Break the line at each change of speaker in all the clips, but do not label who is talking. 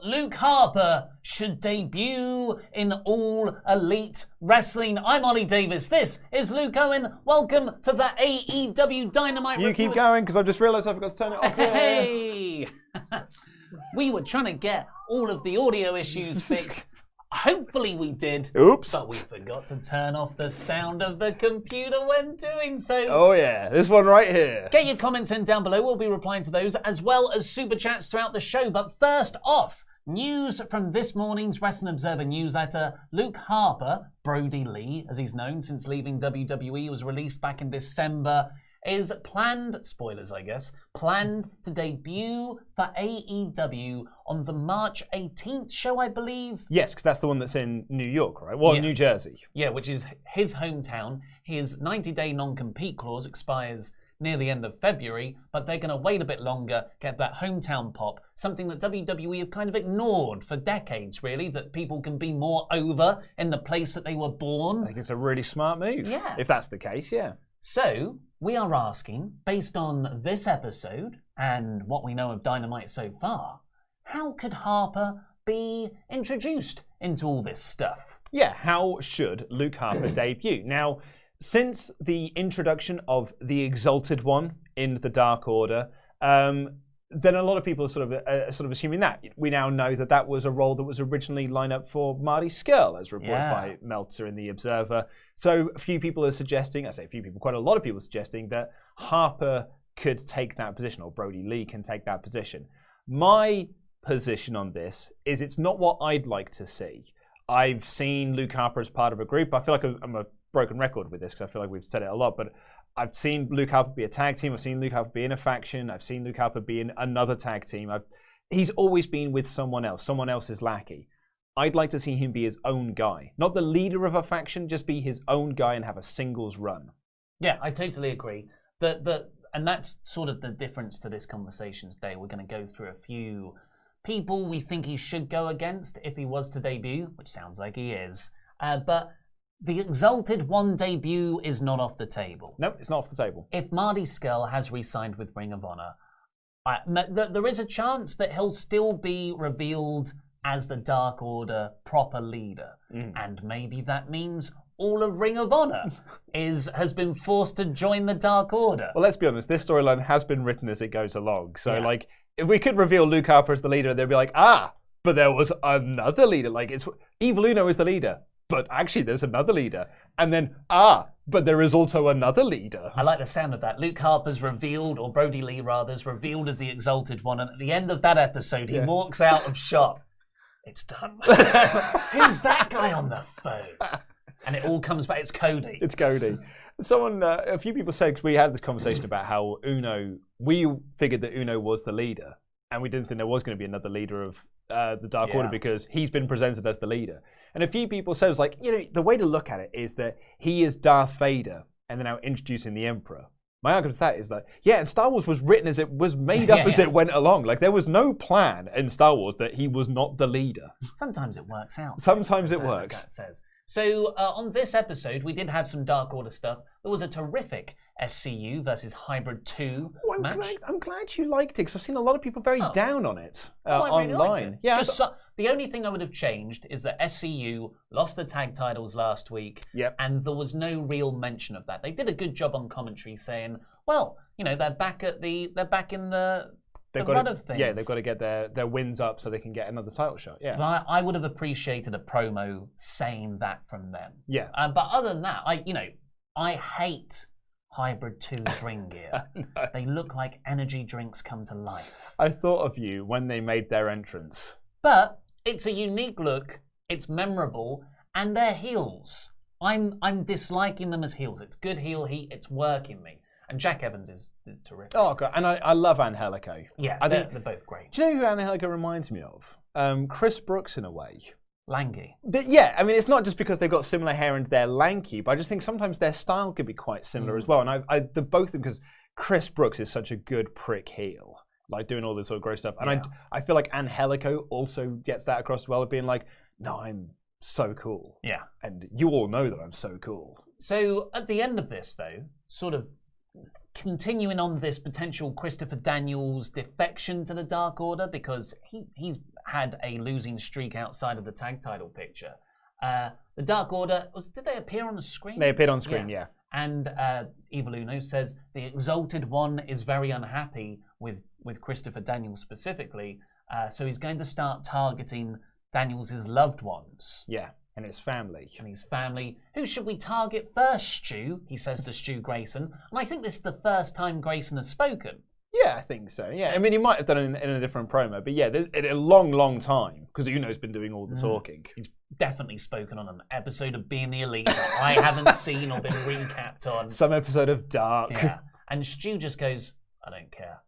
Well, Luke Harper should debut in All Elite Wrestling. I'm Ollie Davis. This is Luke Owen. Welcome to the AEW Dynamite.
You keep going, because I've just realised I forgot to turn it off.
Hey! We were trying to get all of the audio issues fixed. Hopefully we did.
Oops.
But we forgot to turn off the sound of the computer when doing so.
Oh yeah, this one right here.
Get your comments in down below. We'll be replying to those, as well as super chats throughout the show. But first off, news from this morning's Wrestling Observer newsletter. Luke Harper, Brody Lee, as he's known since leaving WWE, was released back in December, is planned, spoilers I guess, planned to debut for AEW on the March 18th show, I believe.
Yes, because that's the one that's in New York, right? Well,
Yeah.
New Jersey.
Yeah, which is his hometown. His 90-day non-compete clause expires near the end of February, but they're going to wait a bit longer, get that hometown pop, something that WWE have kind of ignored for decades, really, that people can be more over in the place that they were born.
I think it's a really smart move.
Yeah.
If that's the case, yeah.
So, we are asking, based on this episode and what we know of Dynamite so far, how could Harper be introduced into all this stuff?
Yeah, how should Luke Harper debut? Now, since the introduction of the Exalted One in the Dark Order, then a lot of people are sort of assuming that. We now know that that was a role that was originally lined up for Marty Scurll, as reported by Meltzer in The Observer. So a few people are suggesting, I say a few people, quite a lot of people are suggesting that Harper could take that position, or Brody Lee can take that position. My position on this is it's not what I'd like to see. I've seen Luke Harper as part of a group. I feel like I'm a broken record with this because I feel like we've said it a lot, but I've seen Luke Harper be a tag team. I've seen Luke Harper be in a faction. I've seen Luke Harper be in another tag team. He's always been with someone else's lackey. I'd like to see him be his own guy. Not the leader of a faction, just be his own guy and have a singles run.
Yeah, I totally agree. And that's sort of the difference to this conversation today. We're going to go through a few people we think he should go against if he was to debut, which sounds like he is. But the Exalted One debut is not off the table.
No, it's not off the table.
If Marty Scurll has re-signed with Ring of Honor, there is a chance that he'll still be revealed as the Dark Order proper leader. And maybe that means all of Ring of Honor has been forced to join the Dark Order.
Well, let's be honest, this storyline has been written as it goes along. So, like, if we could reveal Luke Harper as the leader, they'd be like, but there was another leader. Like, it's Evil Uno is the leader, but actually there's another leader. And then, but there is also another leader.
I like the sound of that. Luke Harper's revealed, or Brody Lee rather, is revealed as the Exalted One, and at the end of that episode, he walks out of shot. It's done. Who's that guy on the phone? And it all comes back. It's Cody.
It's Cody. A few people said, because we had this conversation about how we figured that Uno was the leader, and we didn't think there was going to be another leader of the Dark Order because he's been presented as the leader. And a few people said, it was like, the way to look at it is that he is Darth Vader, and they're now introducing the Emperor. My argument to that is that, and Star Wars was written as it was made up as it went along. Like, there was no plan in Star Wars that he was not the leader.
Sometimes it works out.
Sometimes it works.
That says. So on this episode, we did have some Dark Order stuff. There was a terrific SCU versus Hybrid 2 match.
I'm glad you liked it, because I've seen a lot of people very down on it
I really liked
online.
it.
Yeah,
the only thing I would have changed is that SCU lost the tag titles last week, and there was no real mention of that. They did a good job on commentary saying, well, they're back in the run of things.
Yeah, they've got to get their wins up so they can get another title shot. Yeah,
but I would have appreciated a promo saying that from them.
Yeah,
but other than that, I hate Hybrid 2's ring gear. No. They look like energy drinks come to life.
I thought of you when they made their entrance.
But it's a unique look. It's memorable, and they're heels. I'm disliking them as heels. It's good heel heat. It's working me. And Jack Evans is terrific.
Oh, God. And I love Angelico.
Yeah, they're both great.
Do you know who Angelico reminds me of? Chris Brooks, in a way.
Lanky.
I mean, it's not just because they've got similar hair and they're lanky, but I just think sometimes their style could be quite similar as well. And the both of them, because Chris Brooks is such a good prick heel, like doing all this sort of gross stuff. And I feel like Angelico also gets that across as well, of being like, no, I'm so cool.
Yeah.
And you all know that I'm so cool.
So at the end of this, though, sort of continuing on this potential Christopher Daniels defection to the Dark Order, because he's had a losing streak outside of the tag title picture. The Dark Order, did they appear on the screen?
They appeared on screen, yeah.
And Evil Uno says the Exalted One is very unhappy with Christopher Daniels specifically, so he's going to start targeting Daniels' loved ones.
Yeah, and his family.
Who should we target first, Stu? He says to Stu Grayson. And I think this is the first time Grayson has spoken.
Yeah, I think so. Yeah, I mean, he might have done it in a different promo, but yeah, there's a long time because Uno's been doing all the talking.
He's definitely spoken on an episode of Being the Elite that I haven't seen or been recapped on.
Some episode of Dark.
Yeah, and Stu just goes, "I don't care,"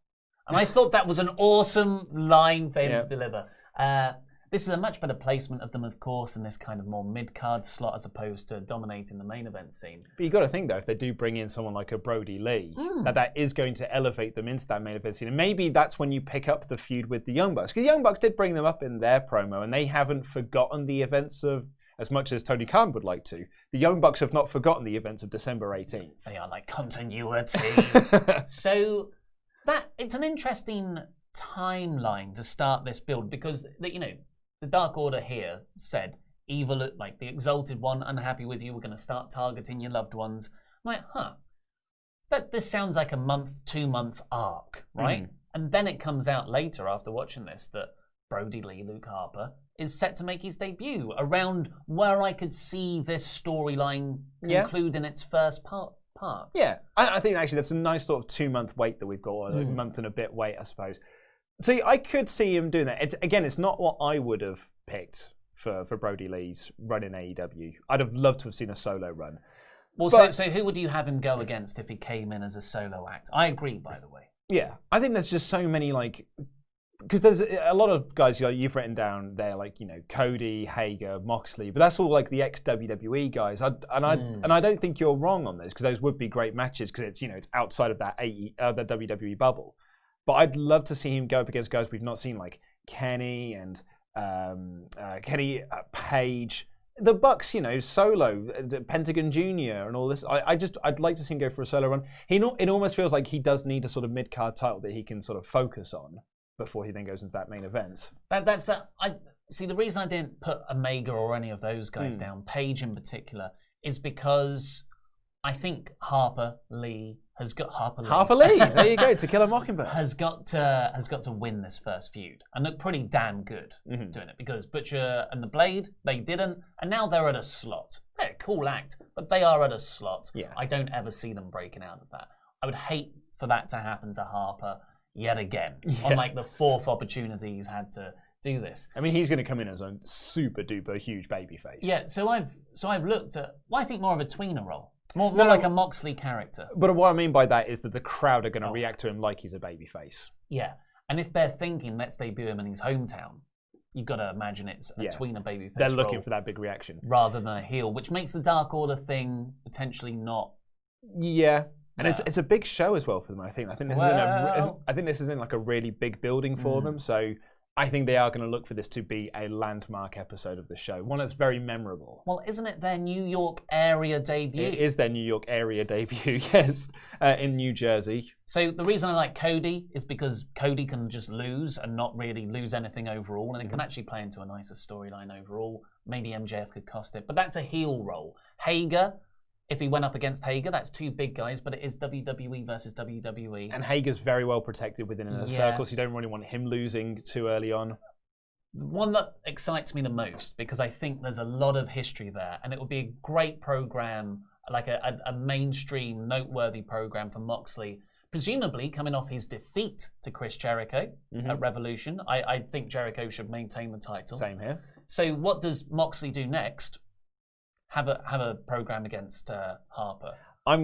and I thought that was an awesome line for him to deliver. This is a much better placement of them, of course, in this kind of more mid-card slot as opposed to dominating the main event scene.
But you've got to think, though, if they do bring in someone like a Brody Lee, that is going to elevate them into that main event scene. And maybe that's when you pick up the feud with the Young Bucks. Because the Young Bucks did bring them up in their promo, and they haven't forgotten the events of, as much as Tony Khan would like to, the Young Bucks have not forgotten the events of December 18th.
They are like continuity. So it's an interesting timeline to start this build because, the Dark Order here said, evil, like the Exalted One, unhappy with you, we're going to start targeting your loved ones. I'm like, this sounds like a 2-month arc, right? And then it comes out later after watching this that Brody Lee, Luke Harper, is set to make his debut around where I could see this storyline conclude in its first part.
Yeah, I think actually that's a nice sort of 2-month wait that we've got, or a month and a bit wait, I suppose. So I could see him doing that. It's not what I would have picked for Brody Lee's run in AEW. I'd have loved to have seen a solo run.
Well, so who would you have him go against if he came in as a solo act? I agree, by the way.
Yeah, I think there's just so many, because there's a lot of guys you've written down there, Cody, Hager, Moxley, but that's all like the ex-WWE guys. And I don't think you're wrong on this because those would be great matches because it's outside of that the WWE bubble. But I'd love to see him go up against guys we've not seen, like Kenny and Page, the Bucks, Solo, Pentagon Jr. and all this. I'd like to see him go for a solo run. It almost feels like he does need a sort of mid-card title that he can sort of focus on before he then goes into that main event.
See, the reason I didn't put Omega or any of those guys down, Page in particular, is because I think Harper Lee. There you go, To Kill a Mockingbird.
has
got to win this first feud and look pretty damn good doing it because Butcher and the Blade, they didn't, and now they're at a slot. They're a cool act, but they are at a slot.
Yeah.
I don't ever see them breaking out of that. I would hate for that to happen to Harper yet again on the fourth opportunity he's had to do this.
I mean, he's going to come in as a super duper huge babyface.
Yeah, so I've looked at, I think more of a tweener role. More like a Moxley character.
But what I mean by that is that the crowd are going to react to him like he's a babyface.
Yeah, and if they're thinking, let's debut him in his hometown, you've got to imagine it's a tweener babyface.
They're looking for that big reaction.
Rather than a heel, which makes the Dark Order thing potentially not...
Yeah, and it's a big show as well for them, I think. I think this is in like a really big building for them, so... I think they are going to look for this to be a landmark episode of the show, one that's very memorable.
Well, isn't it their New York area debut?
It is their New York area debut, yes, in New Jersey.
So the reason I like Cody is because Cody can just lose and not really lose anything overall, and it can actually play into a nicer storyline overall. Maybe MJF could cost it, but that's a heel role. Hager, if he went up against Hager, that's two big guys, but it is WWE versus WWE.
And Hager's very well protected within a circle, so you don't really want him losing too early on.
One that excites me the most, because I think there's a lot of history there, and it would be a great program, like a mainstream, noteworthy program for Moxley, presumably coming off his defeat to Chris Jericho at Revolution. I think Jericho should maintain the title.
Same here.
So what does Moxley do next? Have a program against Harper.
I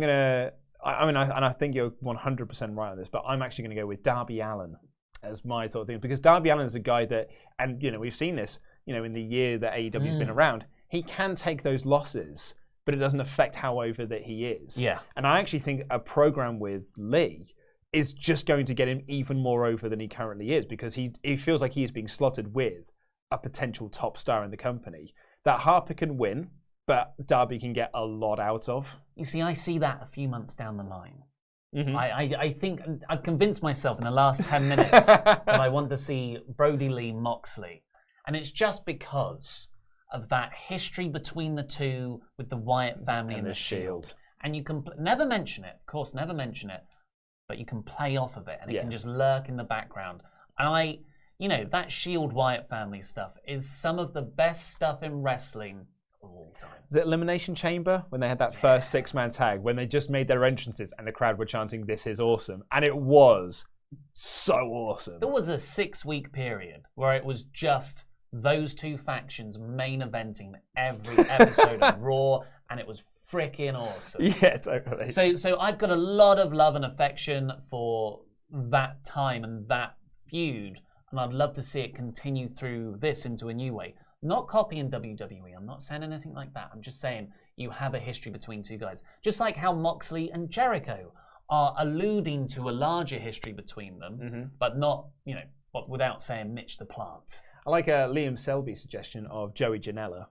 think you're 100% right on this, but I'm actually going to go with Darby Allin as my sort of thing, because Darby Allin is a guy that, and we've seen this, in the year that AEW's been around, he can take those losses, but it doesn't affect how over that he is.
Yeah.
And I actually think a program with Lee is just going to get him even more over than he currently is, because he feels like he is being slotted with a potential top star in the company that Harper can win, but Darby can get a lot out of.
You see, I see that a few months down the line. I think I've convinced myself in the last 10 minutes that I want to see Brody Lee Moxley. And it's just because of that history between the two with the Wyatt family and the Shield. And you can never mention it, of course, never mention it, but you can play off of it and it can just lurk in the background. And that Shield Wyatt family stuff is some of the best stuff in wrestling of all time.
The Elimination Chamber, when they had that first 6-man tag, when they just made their entrances and the crowd were chanting, "This is awesome." And it was so awesome.
There was a 6-week period where it was just those two factions main eventing every episode of Raw, and it was freaking awesome.
Yeah, totally.
So I've got a lot of love and affection for that time and that feud, and I'd love to see it continue through this into a new way. Not copying WWE, I'm not saying anything like that. I'm just saying you have a history between two guys. Just like how Moxley and Jericho are alluding to a larger history between them, but not, but without saying Mitch the Plant.
I like Liam Selby's suggestion of Joey Janela.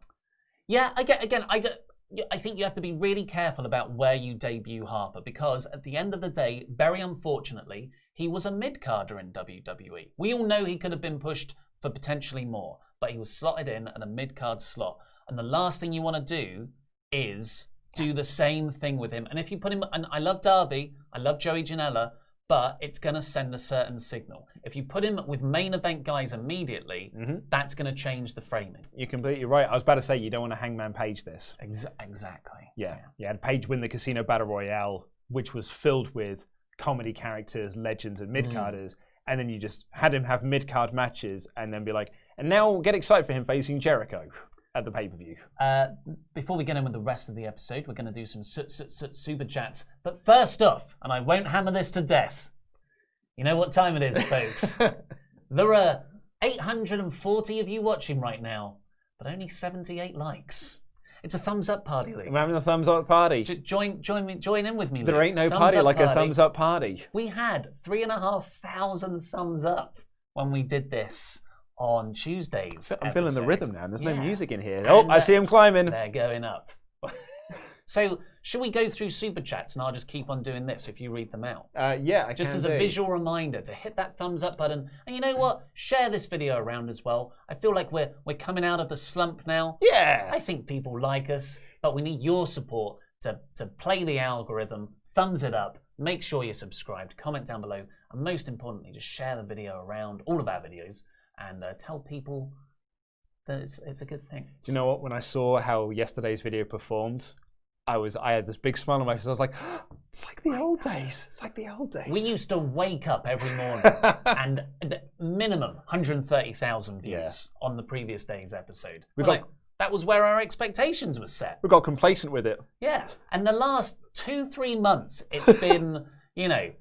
Yeah, I think you have to be really careful about where you debut Harper, because at the end of the day, very unfortunately, he was a mid-carder in WWE. We all know he could have been pushed for potentially more, but he was slotted in at a mid-card slot. And the last thing you want to do is do the same thing with him. And if you put him, and I love Darby, I love Joey Janela, but it's going to send a certain signal. If you put him with main event guys immediately, that's going to change the framing.
You're completely right. I was about to say, you don't want to Hangman Page this.
Exactly.
Yeah. And Page win the Casino Battle Royale, which was filled with comedy characters, legends, and mid-carders. And then you just had him have mid-card matches and then be like, and now get excited for him facing Jericho at the pay-per-view.
Before we get in with the rest of the episode, we're going to do some super chats. But first off, and I won't hammer this to death, you know what time it is, folks. There are 840 of you watching right now, but only 78 likes. It's a thumbs up party, Luke.
We're having a thumbs up party.
Join in with me, Luke.
There ain't no party like a thumbs up party.
We had 3,500 thumbs up when we did this on Tuesdays.
I'm feeling the rhythm now. There's no music in here.
And,
I see him climbing.
They're going up. So, should we go through super chats and I'll just keep on doing this if you read them out?
Yeah,
just as a visual reminder to hit that thumbs up button. And you know what? Share this video around as well. I feel like we're coming out of the slump now.
Yeah.
I think people like us, but we need your support to play the algorithm. Thumbs it up. Make sure you're subscribed. Comment down below. And most importantly, just share the video around, all of our videos, and tell people that it's a good thing.
Do you know what? When I saw how yesterday's video performed, I had this big smile on my face. I was like, oh, it's like the old days. It's like the old days.
We used to wake up every morning and the minimum 130,000 views on the previous day's episode. That was where our expectations were set.
We got complacent with it.
Yeah. And the last 2-3 months, it's been,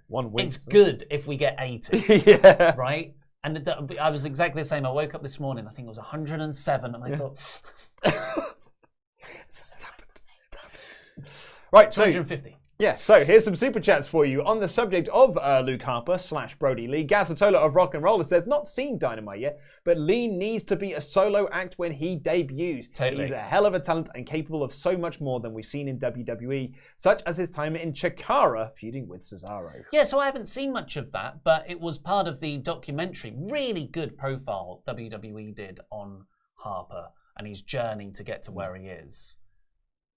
1 week.
It's good if we get 80.
Yeah.
Right? And I was exactly the same. I woke up this morning, I think it was 107, and I thought...
Right,
250.
Yeah, so here's some super chats for you. On the subject of Luke Harper / Brody Lee, Gazatola of Rock and Roller says, not seen Dynamite yet, but Lee needs to be a solo act when he debuts.
Totally.
He's a hell of a talent and capable of so much more than we've seen in WWE, such as his time in Chikara feuding with Cesaro.
Yeah, so I haven't seen much of that, but it was part of the documentary. Really good profile WWE did on Harper and his journey to get to where he is.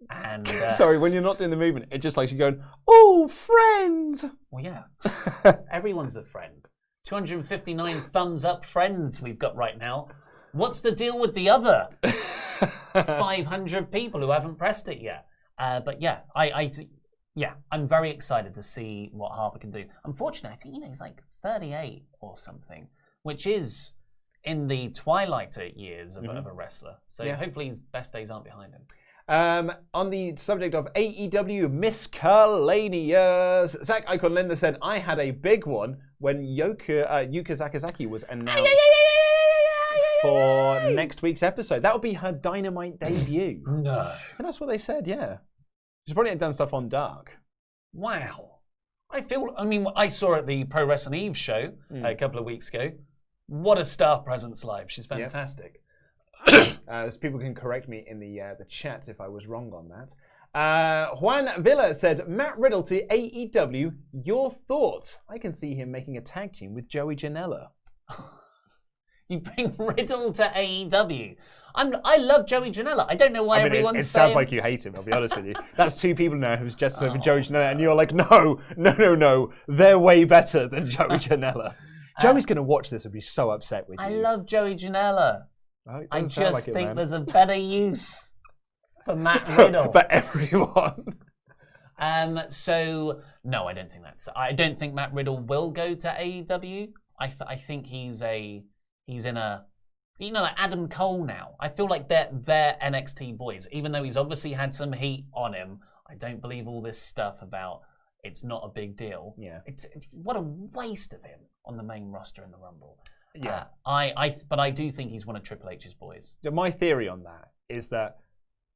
And
sorry, when you're not doing the movement, it's just like you're going, oh, friend.
Well, yeah, everyone's a friend. 259 thumbs up friends we've got right now. What's the deal with the other 500 people who haven't pressed it yet? But yeah, I'm very excited to see what Harper can do. Unfortunately, I think he's like 38 or something, which is in the twilight years of a wrestler. So hopefully his best days aren't behind him.
On the subject of AEW miscellaneous, Zach Icon Linda said, I had a big one when Yuka Sakazaki was announced for next week's episode. That would be her Dynamite debut.
No.
And that's what they said, yeah. She's probably done stuff on Dark.
Wow. I saw her at the Pro Wrestling Eve show a couple of weeks ago. What a star presence live. She's fantastic.
Yeah. So people can correct me in the chat if I was wrong on that. Juan Villa said, Matt Riddle to AEW, your thoughts? I can see him making a tag team with Joey Janela.
You bring Riddle to AEW. I love Joey Janela. I don't know why everyone's
it
saying...
sounds like you hate him, I'll be honest with you. That's two people now who's just over Joey Janela, and you're like, no. They're way better than Joey Janela. Joey's going to watch this and be so upset with you.
I love Joey Janela. I just think there's a better use for Matt Riddle.
For everyone.
So, no, I don't think I don't think Matt Riddle will go to AEW. I think he's in a... like Adam Cole now. I feel like they're NXT boys. Even though he's obviously had some heat on him, I don't believe all this stuff about it's not a big deal.
Yeah.
It's what a waste of him on the main roster in the Rumble.
Yeah.
But I do think he's one of Triple H's boys.
My theory on that is that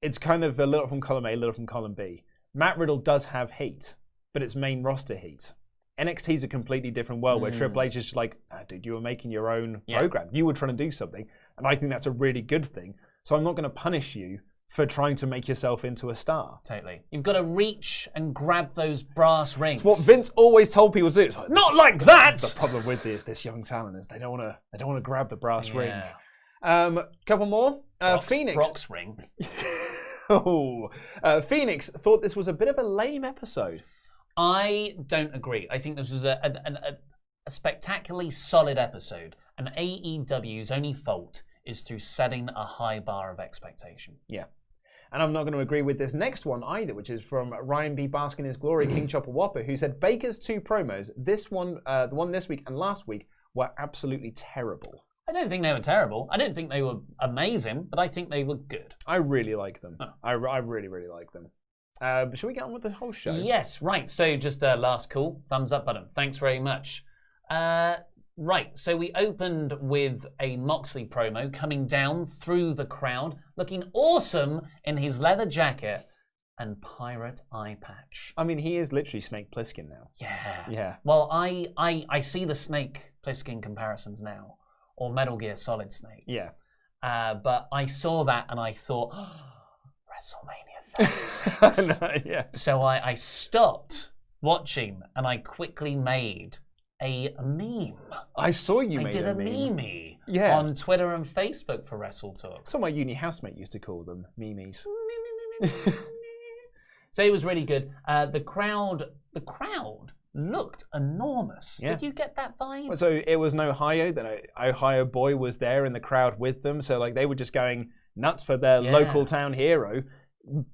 it's kind of a little from column A, a little from column B. Matt Riddle does have heat, but it's main roster heat. NXT is a completely different world where Triple H is just like, dude, you were making your own program. You were trying to do something, and I think that's a really good thing. So I'm not going to punish you for trying to make yourself into a star.
Totally. You've got to reach and grab those brass rings.
It's what Vince always told people to do. It's like,
not like that!
The problem with this young talent is they don't want to grab the brass ring. Couple more. Phoenix.
Brock's ring.
Phoenix thought this was a bit of a lame episode.
I don't agree. I think this was a spectacularly solid episode, and AEW's only fault is through setting a high bar of expectation.
Yeah. And I'm not going to agree with this next one either, which is from Ryan B. Bask in his glory, King Chopper Whopper, who said Baker's two promos, this one, the one this week and last week, were absolutely terrible.
I don't think they were terrible. I don't think they were amazing, but I think they were good.
I really like them. Oh. I really, really like them. But shall we get on with the whole show?
Yes, right. So just a last call. Thumbs up button. Thanks very much. Right, so we opened with a Moxley promo coming down through the crowd, looking awesome in his leather jacket and pirate eye patch.
I mean, he is literally Snake Plissken now.
Yeah. Well, I see the Snake Plissken comparisons now, or Metal Gear Solid Snake.
Yeah.
But I saw that and I thought, WrestleMania 36.
Yeah.
So I stopped watching and I quickly made a meme.
I saw you made a meme.
I did a meme on Twitter and Facebook for WrestleTalk.
That's what my uni housemate used to call them, memes.
So it was really good. The crowd looked enormous.
Yeah.
Did you get that vibe?
So it was in Ohio. That Ohio boy was there in the crowd with them. So like they were just going nuts for their local town hero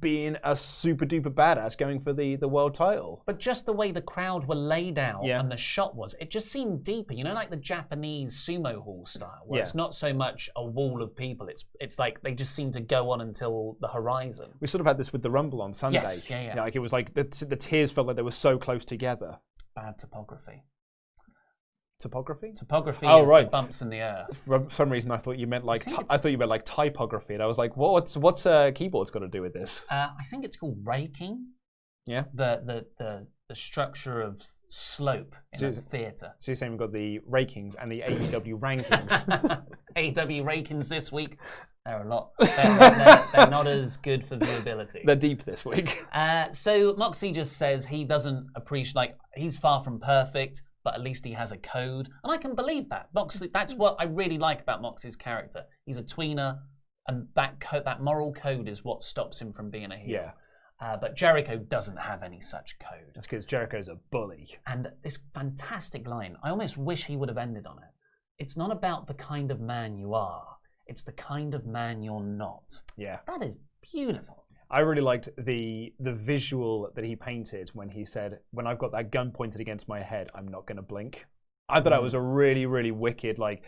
being a super duper badass going for the world title.
But just the way the crowd were laid out and the shot was, it just seemed deeper. You know, like the Japanese sumo hall style, where it's not so much a wall of people. It's like they just seem to go on until the horizon.
We sort of had this with the Rumble on Sunday.
Yes, yeah.
Like it was like the tiers felt like they were so close together.
Bad topography.
Topography?
Topography is the bumps in the earth.
For some reason, I thought you meant like typography, and I was like, what's keyboard's got to do with this?
I think it's called raking.
Yeah.
The structure of slope in a theatre.
So you're saying we've got the rakings and the AEW rankings.
AEW rankings this week. They're a lot. They're not as good for viewability.
They're deep this week.
So Moxley just says he doesn't appreciate, he's far from perfect, but at least he has a code. And I can believe that. Moxley, that's what I really like about Moxley's character. He's a tweener, and that moral code is what stops him from being a heel.
Yeah.
But Jericho doesn't have any such code.
That's because Jericho's a bully.
And this fantastic line, I almost wish he would have ended on it. It's not about the kind of man you are. It's the kind of man you're not.
Yeah.
That is beautiful.
I really liked the visual that he painted when he said, when I've got that gun pointed against my head, I'm not going to blink. I thought that was a really, really wicked, like,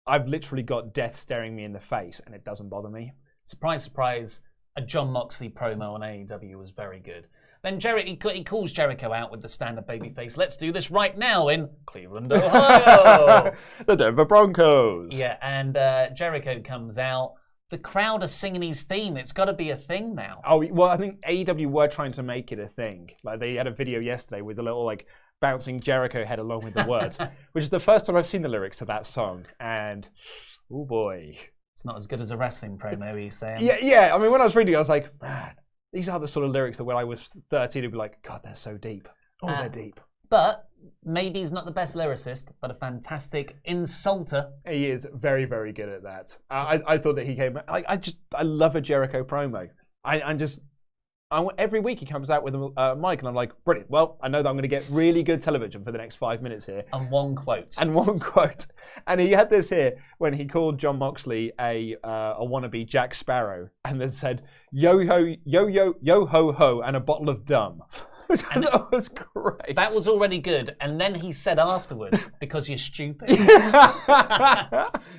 I've literally got death staring me in the face and it doesn't bother me.
Surprise, surprise, a Jon Moxley promo on AEW was very good. Then he calls Jericho out with the stand-up babyface. Let's do this right now in Cleveland, Ohio.
The Denver Broncos.
Yeah, and Jericho comes out. The crowd are singing his theme. It's got to be a thing now.
Oh, well, I think AEW were trying to make it a thing. Like, they had a video yesterday with a little, like, bouncing Jericho head along with the words, which is the first time I've seen the lyrics to that song. And, oh boy.
It's not as good as a wrestling promo, he's saying.
Yeah. I mean, when I was reading, I was like, man, these are the sort of lyrics that when I was 13, I'd be like, God, they're so deep. Oh, they're deep.
But maybe he's not the best lyricist, but a fantastic insulter.
He is very, very good at that. I thought that he came. I love a Jericho promo. Every week he comes out with a mic, and I'm like, brilliant. Well, I know that I'm going to get really good television for the next 5 minutes here.
And one quote.
And he had this here when he called Jon Moxley a wannabe Jack Sparrow, and then said, yo ho ho, and a bottle of dumb. And that was great.
That was already good. And then he said afterwards, because you're stupid.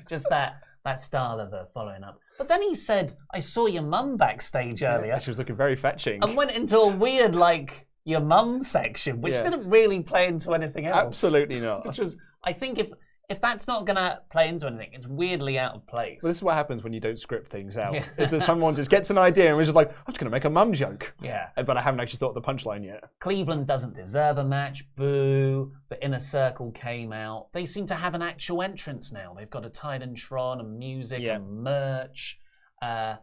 Just that style of following up. But then he said, I saw your mum backstage earlier.
Yeah, she was looking very fetching.
And went into a weird, your mum section, which didn't really play into anything else.
Absolutely not.
Which was, I think if that's not going to play into anything, it's weirdly out of place.
Well, this is what happens when you don't script things out. Yeah. Is that someone just gets an idea and is just like, I'm just going to make a mum joke.
Yeah.
But I haven't actually thought of the punchline yet.
Cleveland doesn't deserve a match. Boo. The Inner Circle came out. They seem to have an actual entrance now. They've got a Titantron and music and merch. And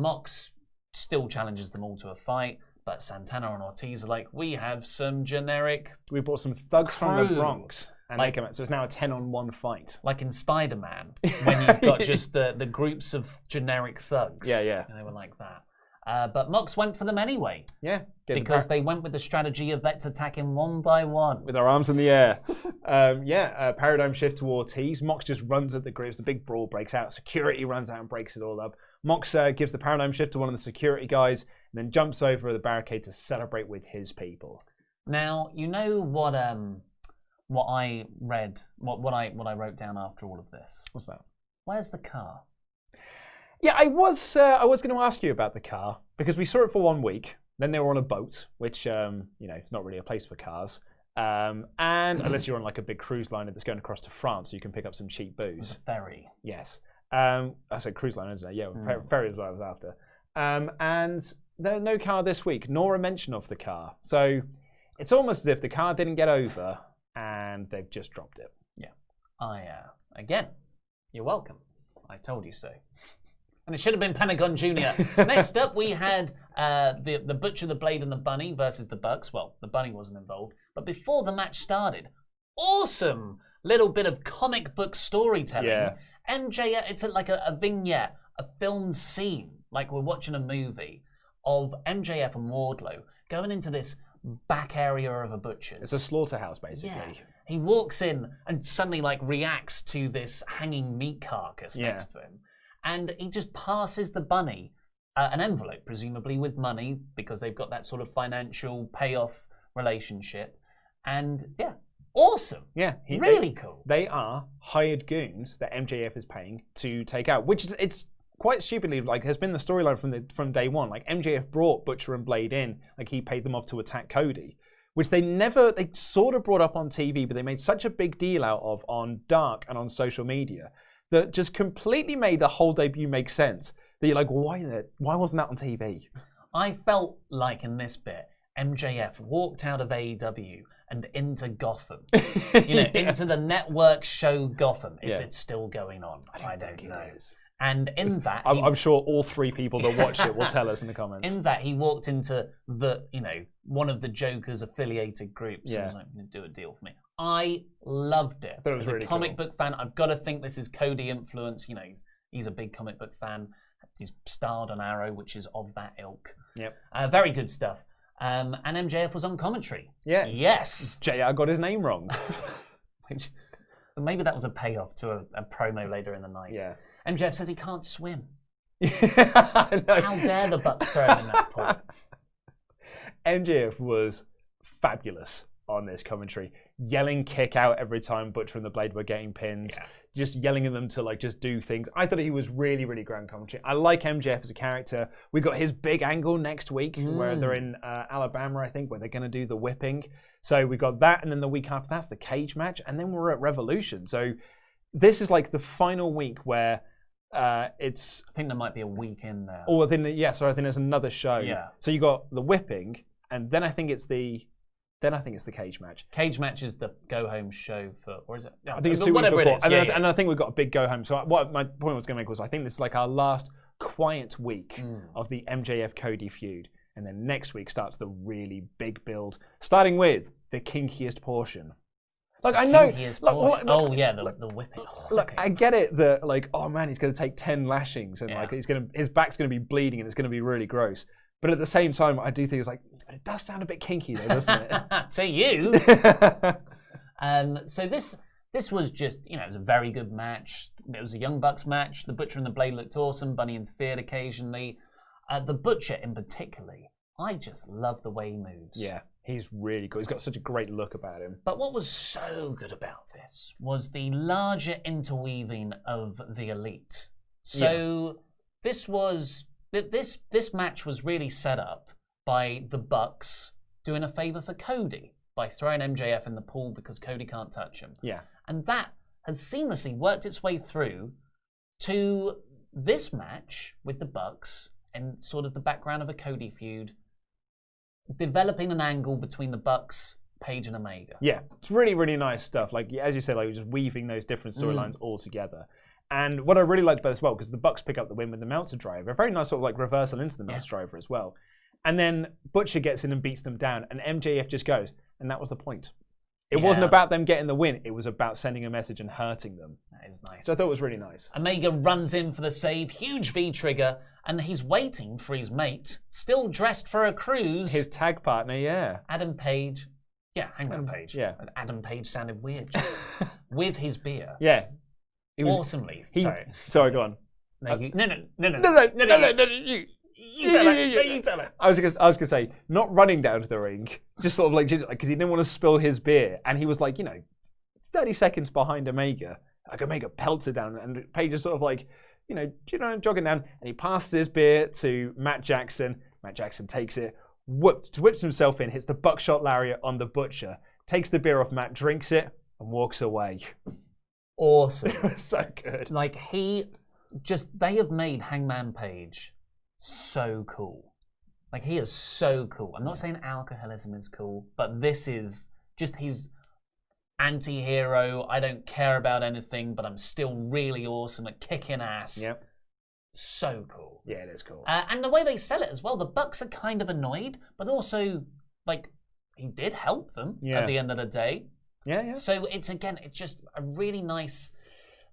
Mox still challenges them all to a fight. But Santana and Ortiz are like, we have some generic
We brought some thugs
crew.
from the Bronx. And they come out. So it's now a 10-on-1 fight.
Like in Spider-Man, when you've got just the groups of generic thugs.
Yeah.
And they were like that. But Mox went for them anyway.
Yeah.
Because they went with the strategy of let's attack him one by one.
With our arms in the air. Paradigm shift to Ortiz. Mox just runs at the groups. The big brawl breaks out. Security runs out and breaks it all up. Mox gives the paradigm shift to one of the security guys and then jumps over the barricade to celebrate with his people.
Now, you know what I read, what I wrote down after all of this.
What's that?
Where's the car?
Yeah, I was going to ask you about the car because we saw it for 1 week. Then they were on a boat, which it's not really a place for cars. And unless you're on like a big cruise liner that's going across to France, so you can pick up some cheap booze.
Ferry.
Yes. I said cruise liner, isn't it? Yeah, ferry is what I was after. And there's no car this week, nor a mention of the car. So it's almost as if the car didn't get over. And they've just dropped it.
Yeah. Again, you're welcome. I told you so. And it should have been Pentagon Jr. Next up, we had the Butcher, the Blade, and the Bunny versus the Bucks. Well, the Bunny wasn't involved. But before the match started, awesome little bit of comic book storytelling.
Yeah.
MJF, it's like a vignette, a filmed scene, like we're watching a movie, of MJF and Wardlow going into this back area of a butcher's.
It's a slaughterhouse, basically.
Yeah. He walks in and suddenly reacts to this hanging meat carcass next to him. And he just passes the Bunny an envelope, presumably with money, because they've got that sort of financial payoff relationship. And awesome.
Yeah.
Really cool.
They are hired goons that MJF is paying to take out, which is, it's quite stupidly, has been the storyline from day one. MJF brought Butcher and Blade in, he paid them off to attack Cody, which they sort of brought up on TV, but they made such a big deal out of on Dark and on social media that just completely made the whole debut make sense. That you're like, why wasn't that on TV?
I felt like in this bit, MJF walked out of AEW and into Gotham, into the network show Gotham, if it's still going on. I don't know. And in that,
I'm sure all 3 people that watch it will tell us in the comments.
In that, he walked into one of the Joker's affiliated groups.
Yeah.
And was like, do a deal for me. I loved it.
As
a comic book fan, I've got to think this is Cody influence. He's a big comic book fan. He's starred on Arrow, which is of that ilk.
Yep.
Very good stuff. And MJF was on commentary.
Yeah.
Yes.
JR got his name wrong.
Maybe that was a payoff to a promo later in the night.
Yeah.
MJF says he can't swim.
How
dare the Bucks throw him in that pool?
MJF was fabulous on this commentary, yelling kick out every time Butcher and the Blade were getting pinned, just yelling at them to just do things. I thought he was really, really grand commentary. I like MJF as a character. We got his big angle next week where they're in Alabama, I think, where they're going to do the whipping. So we got that, and then the week after that's the cage match, and then we're at Revolution. So this is the final week where it's...
I think there might be a week in there.
Oh, I think there's another show.
Yeah.
So you got the whipping, and then I think it's the cage match.
Cage match is the go home show for, or is it? No,
I think it's 2
whatever
weeks before.
it is.
And I think we've got a big go home. So what my point was going to make was I think this is our last quiet week of the MJF Cody feud, and then next week starts the really big build, starting with the kinkiest portion. Like, I know.
The whipping.
Look, I get it that, like, oh man, he's going to take 10 lashings and like his back's going to be bleeding and it's going to be really gross. But at the same time, I do think it's like, it does sound a bit kinky though, doesn't it?
To you. So this was just, it was a very good match. It was a Young Bucks match. The Butcher and the Blade looked awesome. Bunny interfered occasionally. The Butcher in particular, I just love the way he moves.
Yeah, he's really cool. He's got such a great look about him.
But what was so good about this was the larger interweaving of the Elite. So this match was really set up by the Bucks doing a favor for Cody by throwing MJF in the pool because Cody can't touch him.
Yeah.
And that has seamlessly worked its way through to this match with the Bucks and sort of the background of a Cody feud, developing an angle between the Bucks, Page and Omega.
Yeah, it's really, really nice stuff. Like, as you said, like just weaving those different storylines all together. And what I really liked about this as well, because the Bucks pick up the win with the Meltzer driver, a very nice sort of like reversal into the Meltzer driver as well. And then Butcher gets in and beats them down, and MJF just goes, and that was the point. It wasn't about them getting the win, it was about sending a message and hurting them.
That is nice.
So I thought it was really nice.
Omega runs in for the save, huge V-trigger, and he's waiting for his mate, still dressed for a cruise.
His tag partner, yeah.
Adam Page. Yeah, Hangman Page.
Yeah.
Adam Page sounded weird. Just with his beer.
Yeah.
Awesomely.
Sorry, go on.
No, you tell it. You tell it.
I was gonna say, not running down to the ring, just sort of like, because he didn't want to spill his beer, and he was like, 30 seconds behind Omega. Like Omega pelts it down, and Page is sort of like, jogging down, and he passes his beer to Matt Jackson. Matt Jackson takes it, whips himself in, hits the buckshot lariat on the Butcher, takes the beer off Matt, drinks it, and walks away.
Awesome.
It was so good.
Like, they have made Hangman Page so cool. Like, he is so cool. I'm not saying alcoholism is cool, but this is just his anti-hero. I don't care about anything, but I'm still really awesome at kicking ass.
Yep.
So cool.
Yeah, it is cool.
And the way they sell it as well, the Bucks are kind of annoyed, but also, like, he did help them at the end of the day.
Yeah.
So it's just a really nice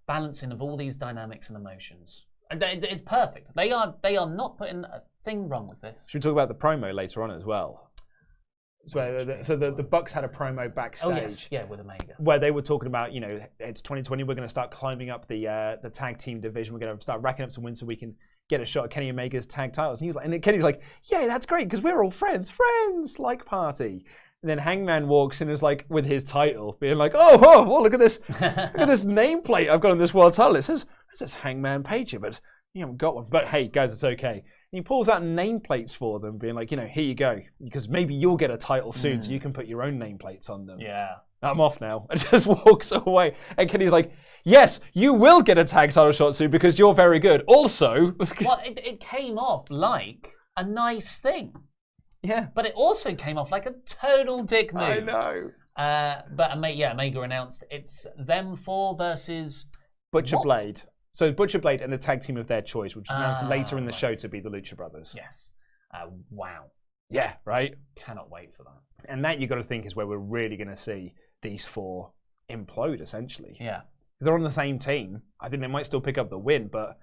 balancing of all these dynamics and emotions. And it's perfect. They are not putting a thing wrong with this.
Should we talk about the promo later on as well? So the Bucks had a promo backstage.
Oh yes, yeah, with Omega,
where they were talking about, it's 2020. We're going to start climbing up the tag team division. We're going to start racking up some wins so we can get a shot at Kenny Omega's tag titles. And he was like, and Kenny's like, yeah, that's great because we're all friends, like party. And then Hangman walks in as like with his title, being like, oh, look at this, look at this nameplate I've got on this world title. It says Hangman Page here, but you haven't got one. But hey, guys, it's okay. And he pulls out nameplates for them, being like, here you go, because maybe you'll get a title soon, so you can put your own nameplates on them.
Yeah.
I'm off now. And just walks away. And Kenny's like, yes, you will get a tag title shot soon because you're very good. Also,
well, it came off like a nice thing.
Yeah.
But it also came off like a total dick move.
I know.
But Omega announced it's them four versus
Butcher Blade. So Butcher Blade and the tag team of their choice, which is announced later in the show to be the Lucha Brothers.
Yes. Wow.
Yeah, right?
Cannot wait for that.
And that, you've got to think, is where we're really going to see these four implode, essentially.
Yeah.
They're on the same team. I think they might still pick up the win, but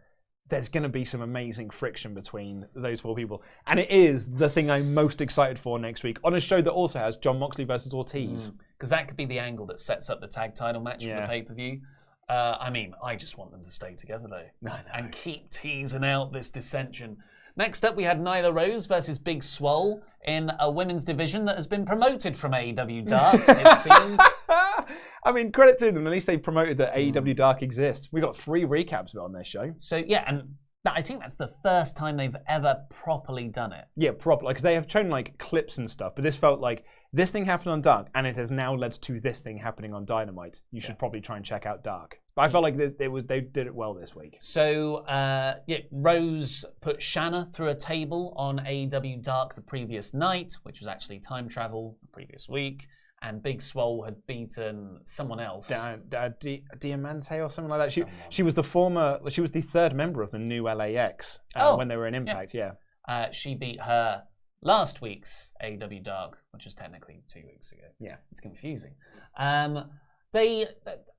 there's going to be some amazing friction between those four people. And it is the thing I'm most excited for next week on a show that also has Jon Moxley versus Ortiz.
Because that could be the angle that sets up the tag title match for the pay-per-view. I just want them to stay together, though. And keep teasing out this dissension. Next up, we had Nyla Rose versus Big Swole in a women's division that has been promoted from AEW Dark, it seems.
I mean, credit to them. At least they promoted that AEW Dark exists. We got 3 recaps of it on their show.
So, yeah, and I think that's the first time they've ever properly done it.
Yeah, properly. Because they have shown, like, clips and stuff. But this felt like this thing happened on Dark, and it has now led to this thing happening on Dynamite. You should probably try and check out Dark. But I felt like they did it well this week.
So, Rose put Shanna through a table on AEW Dark the previous night, which was actually time travel the previous week. And Big Swole had beaten someone else.
Diamante or something like that. She was the third member of the new LAX when they were in Impact,
she beat her last week's AEW Dark, which was technically 2 weeks ago.
Yeah.
It's confusing. They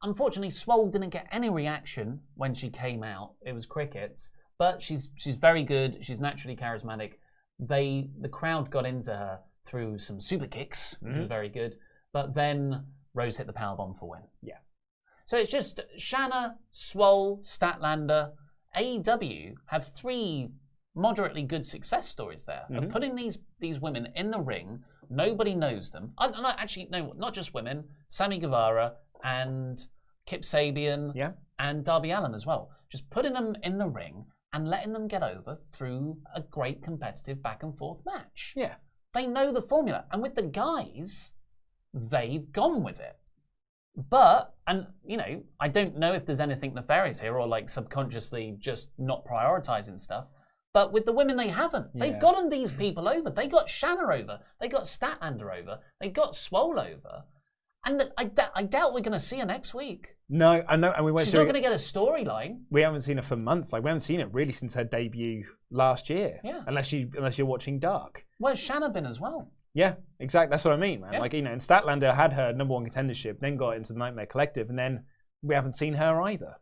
unfortunately, Swole didn't get any reaction when she came out. It was crickets, but she's very good. She's naturally charismatic. The crowd got into her through some super kicks, which was very good. But then Rose hit the powerbomb for win.
Yeah.
So it's just Shanna, Swole, Statlander. AEW have 3 moderately good success stories there of putting these women in the ring. Nobody knows them. Actually, no, not just women. Sammy Guevara and Kip Sabian and Darby Allin as well. Just putting them in the ring and letting them get over through a great competitive back and forth match.
Yeah.
They know the formula. And with the guys, they've gone with it. But, and you know, I don't know if there's anything nefarious here or like subconsciously just not prioritizing stuff. But with the women, they haven't. Yeah. They've gotten these people over. They got Shanna over. They got Statlander over. They got Swole over. And I doubt we're going to see her next week.
No, I know. And we won't.
She's not going to get a storyline.
We haven't seen her for months. Like we haven't seen it really since her debut last year.
Yeah.
Unless you're watching Dark.
Where's Shanna been as well?
Yeah, exactly. That's what I mean, man.
Yeah.
Like, you know, and Statlander had her #1 contendership, then got into the Nightmare Collective, and then we haven't seen her either.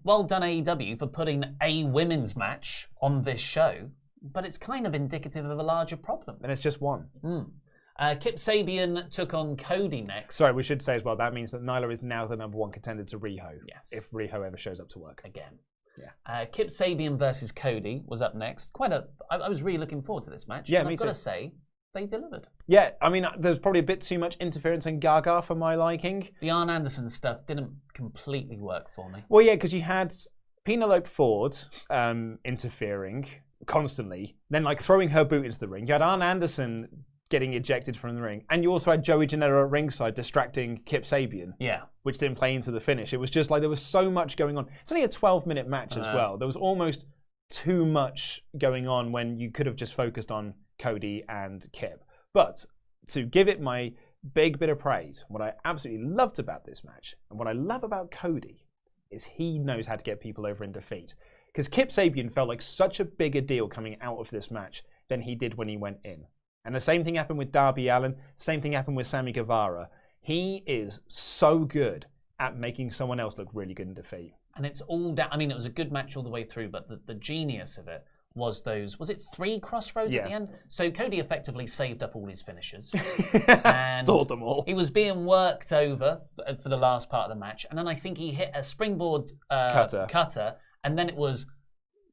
Well done AEW for putting a women's match on this show, but it's kind of indicative of a larger problem. And it's just one.
Kip Sabian took on Cody next.
Sorry, we should say as well, that means that Nyla is now the #1 contender to Riho.
Yes.
If Riho ever shows up to work.
Again.
Yeah.
Kip Sabian versus Cody was up next. I was really looking forward to this match.
Yeah,
and
me
I've got to
too.
say, they delivered.
Yeah, I mean, there's probably a bit too much interference in Gaga for my liking.
The Arn Anderson stuff didn't completely work for me.
Well, yeah, because you had Penelope Ford interfering constantly, then like throwing her boot into the ring. You had Arn Anderson getting ejected from the ring, and you also had Joey Janela at ringside distracting Kip Sabian.
Yeah.
Which didn't play into the finish. It was just like there was so much going on. It's only a 12-minute match as well. There was almost too much going on when you could have just focused on Cody and Kip. But to give it my big bit of praise, what I absolutely loved about this match, and what I love about Cody, is he knows how to get people over in defeat. Because Kip Sabian felt like such a bigger deal coming out of this match than he did when he went in. And the same thing happened with Darby Allin. Same thing happened with Sammy Guevara. He is so good at making someone else look really good in defeat.
And it's all down. I mean, it was a good match all the way through, but the genius of it was was it 3 crossroads at the end? So Cody effectively saved up all his finishers. And
sold them all.
He was being worked over for the last part of the match. And then I think he hit a springboard cutter. And then it was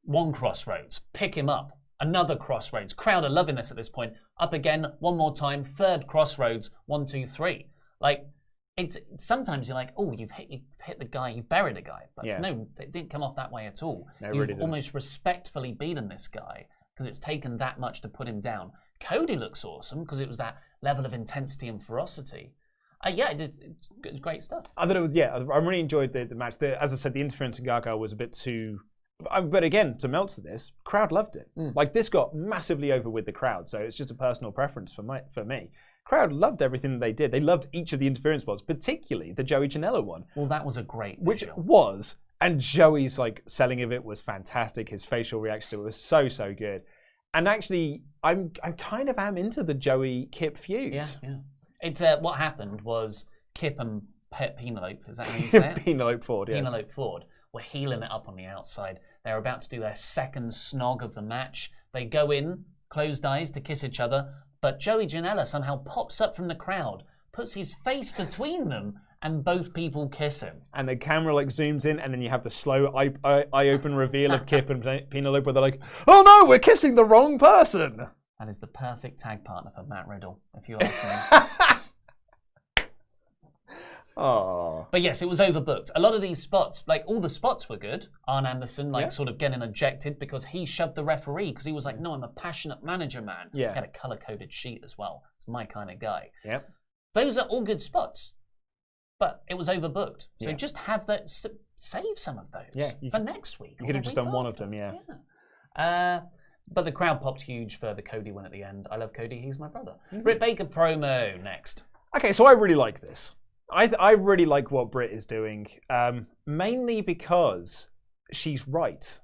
1 crossroads, pick him up. Another crossroads. Crowd are loving this at this point. Up again, 1 more time. 3rd crossroads. 1, 2, 3. Like, it's sometimes you're like, oh, you've hit the guy, you've buried a guy. But no, it didn't come off that way at all.
No,
you've
really
almost respectfully beaten this guy because it's taken that much to put him down. Cody looks awesome because it was that level of intensity and ferocity. It was great stuff.
I thought it was, I really enjoyed the match. As I said, the interference in Gaga was a bit too. But again, to melt to this, crowd loved it. Like this got massively over with the crowd, so it's just a personal preference for me. Crowd loved everything that they did. They loved each of the interference spots, particularly the Joey Janela one.
Well, that was a great
visual. Which was, and Joey's like selling of it was fantastic. His facial reaction to it was so good. And actually, I kind of am into the Joey Kip feud.
Yeah. It's what happened was Kip and Penelope. Is that how you say it?
Penelope Ford. Yes.
Penelope Ford were healing it up on the outside. They're about to do their 2nd snog of the match. They go in, closed eyes to kiss each other, but Joey Janela somehow pops up from the crowd, puts his face between them, and both people kiss him.
And the camera like zooms in, and then you have the slow eye open reveal of Kip and Penelope, where they're like, "Oh no, we're kissing the wrong person."
That is the perfect tag partner for Matt Riddle, if you ask me.
Oh.
But yes, it was overbooked. A lot of these spots, like all the spots were good. Arn Anderson, sort of getting ejected because he shoved the referee because he was like, no, I'm a passionate manager, man.
Yeah.
He had a color-coded sheet as well. It's my kind of guy.
Yep.
Those are all good spots. But it was overbooked. So just have that, save some of those for next week.
You could have just done one of them,
But the crowd popped huge for the Cody win at the end. I love Cody, he's my brother. Britt Baker promo next.
Okay, so I really like this. I really like what Britt is doing, mainly because she's right.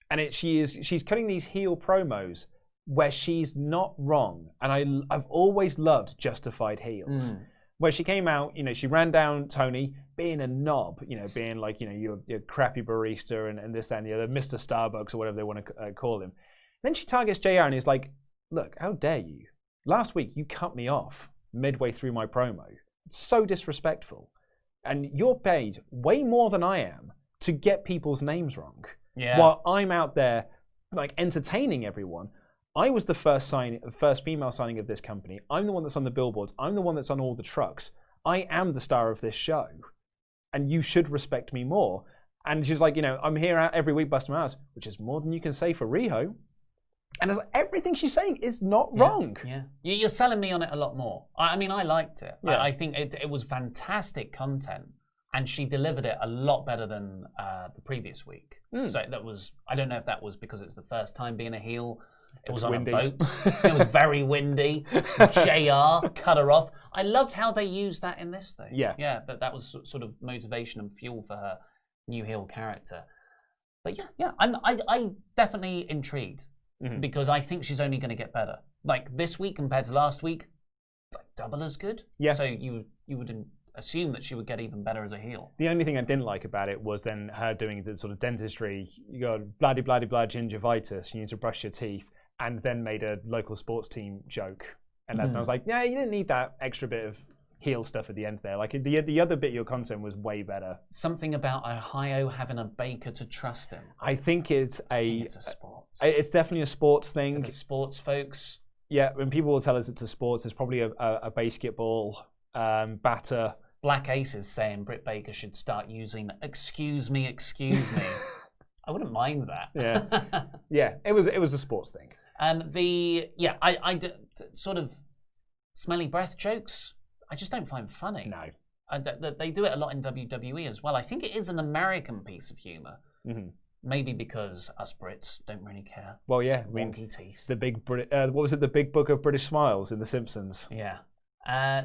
And she's cutting these heel promos where she's not wrong. And I've always loved justified heels. Where she came out, she ran down Tony being a knob, being like, you're a crappy barista and this, that, and the other, Mr. Starbucks or whatever they want to call him. Then she targets JR and is like, look, how dare you? Last week you cut me off midway through my promo. It's so disrespectful. And you're paid way more than I am to get people's names wrong. Yeah. While I'm out there like entertaining everyone. I was the first female signing of this company. I'm the one that's on the billboards. I'm the one that's on all the trucks. I am the star of this show. And you should respect me more. And she's like, I'm here every week busting my ass, which is more than you can say for Riho. And it's like, everything she's saying is not wrong.
Yeah. You're selling me on it a lot more. I mean, I liked it. Yeah. I think it was fantastic content. And she delivered it a lot better than the previous week. So that was, I don't know if that was because it's the first time being a heel. It was on windy. A boat. It was very windy. JR cut her off. I loved how they used that in this thing.
Yeah.
Yeah, that was sort of motivation and fuel for her new heel character. But yeah, I definitely intrigued because I think she's only going to get better. Like this week compared to last week, like double as good. Yeah. So you wouldn't assume that she would get even better as a heel.
The only thing I didn't like about it was then her doing the sort of dentistry. You got bloody gingivitis. You need to brush your teeth. And then made a local sports team joke. And I was like, yeah, you didn't need that extra bit of heel stuff at the end there. Like the other bit of your content was way better.
Something about Ohio having a baker to trust him.
I think it's a
sports.
It's definitely a sports thing.
It's sports folks.
Yeah, when people will tell us it's a sports, it's probably a basketball batter.
Black Aces saying Britt Baker should start using excuse me. I wouldn't mind that.
Yeah, it was a sports thing.
I sort of smelly breath jokes, I just don't find funny.
No.
They do it a lot in WWE as well. I think it is an American piece of humour. Maybe because us Brits don't really care.
Well, yeah.
Wonky teeth.
The big what was it? The Big Book of British Smiles in The Simpsons.
Yeah.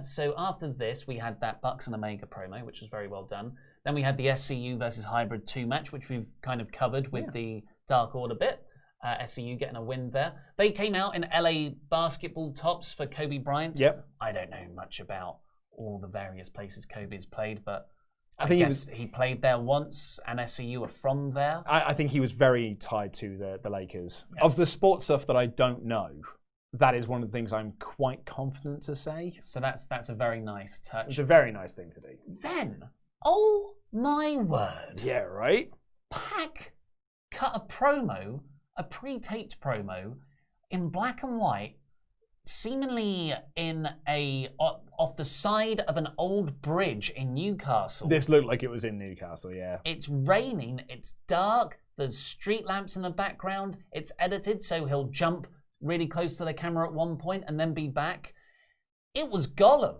So after this, we had that Bucks and Omega promo, which was very well done. Then we had the SCU versus Hybrid 2 match, which we've kind of covered with the Dark Order bit. SCU getting a win there. They came out in LA basketball tops for Kobe Bryant.
Yep.
I don't know much about all the various places Kobe's played, but I guess he played there once, and SCU are from there.
I think he was very tied to the Lakers. Yes. Of the sports stuff that I don't know, that is one of the things I'm quite confident to say.
So that's a very nice touch.
It's a very nice thing to do.
Then, oh my word.
Yeah, right?
Pac cut a promo, a pre-taped promo, in black and white, seemingly in off the side of an old bridge in Newcastle.
This looked like it was in Newcastle, yeah.
It's raining, it's dark, there's street lamps in the background, it's edited so he'll jump really close to the camera at one point and then be back. It was Gollum.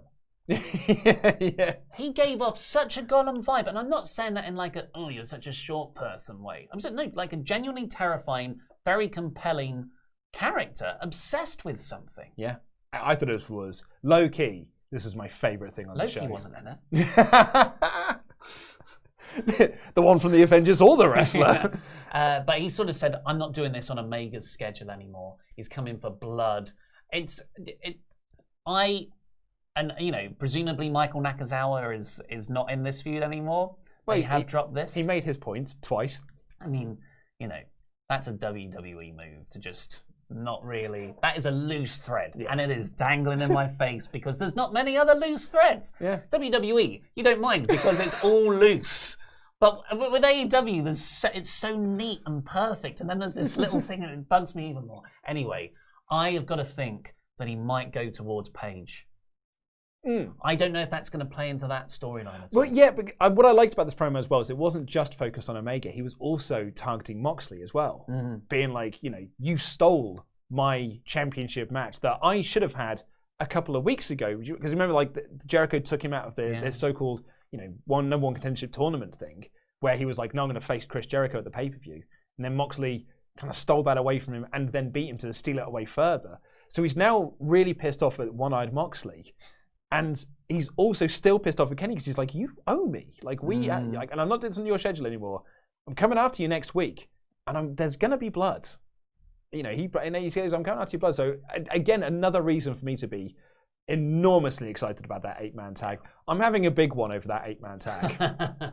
Yeah.
He gave off such a Gollum vibe, and I'm not saying that in like a, oh, you're such a short person way. I'm saying, no, like a genuinely terrifying, very compelling character, obsessed with something.
Yeah. I thought it was low-key. This is my favourite thing on the show.
Loki wasn't in it.
The one from the Avengers or the wrestler.
Yeah. But he sort of said, I'm not doing this on Omega's schedule anymore. He's coming for blood. And, you know, presumably Michael Nakazawa is not in this feud anymore. Well, they have dropped this.
He made his point twice.
I mean, you know, that's a WWE move to just not really. That is a loose thread. Yeah. And it is dangling in my face because there's not many other loose threads.
Yeah.
WWE, you don't mind because it's all loose. But with AEW, it's so neat and perfect. And then there's this little thing and it bugs me even more. Anyway, I have got to think that he might go towards Paige. I don't know if that's going to play into that storyline at all.
Well, yeah, but what I liked about this promo as well is it wasn't just focused on Omega. He was also targeting Moxley as well. Being like, you know, you stole my championship match that I should have had a couple of weeks ago. Because remember, like, Jericho took him out of their so-called, you know, number one contendership tournament thing, where he was like, no, I'm going to face Chris Jericho at the pay-per-view. And then Moxley kind of stole that away from him and then beat him to steal it away further. So he's now really pissed off at One-Eyed Moxley. And he's also still pissed off at Kenny because he's like, you owe me. Like, and I'm not doing this on your schedule anymore. I'm coming after you next week. and there's going to be blood. You know, he says, I'm coming out to your blood. So, again, another reason for me to be enormously excited about that 8-man tag. I'm having a big one over that 8-man tag.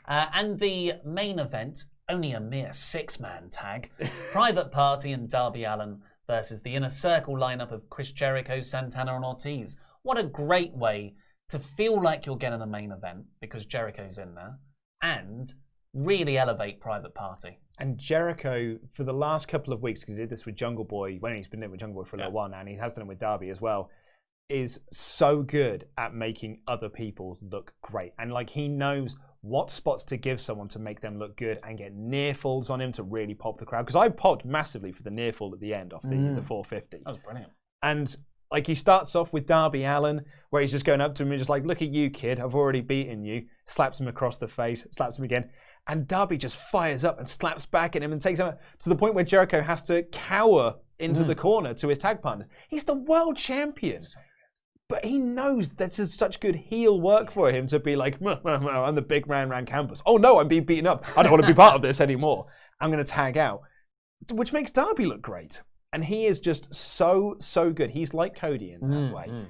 And the main event, only a mere 6-man tag. Private Party and Darby Allin versus the Inner Circle lineup of Chris Jericho, Santana, and Ortiz. What a great way to feel like you're getting a main event because Jericho's in there and really elevate Private Party.
And Jericho, for the last couple of weeks, because he did this with Jungle Boy, when he's been in with Jungle Boy for a little while now, and he has done it with Darby as well, is so good at making other people look great. And like he knows what spots to give someone to make them look good and get near falls on him to really pop the crowd. Because I popped massively for the near fall at the end off the 450.
That was brilliant.
And like he starts off with Darby Allin, where he's just going up to him and just like, look at you, kid, I've already beaten you. Slaps him across the face, slaps him again. And Darby just fires up and slaps back at him and takes him to the point where Jericho has to cower into the corner to his tag partner. He's the world champion. But he knows this is such good heel work for him to be like, I'm the big man around campus. Oh no, I'm being beaten up. I don't want to be part of this anymore. I'm going to tag out. Which makes Darby look great. And he is just so good. He's like Cody in that way.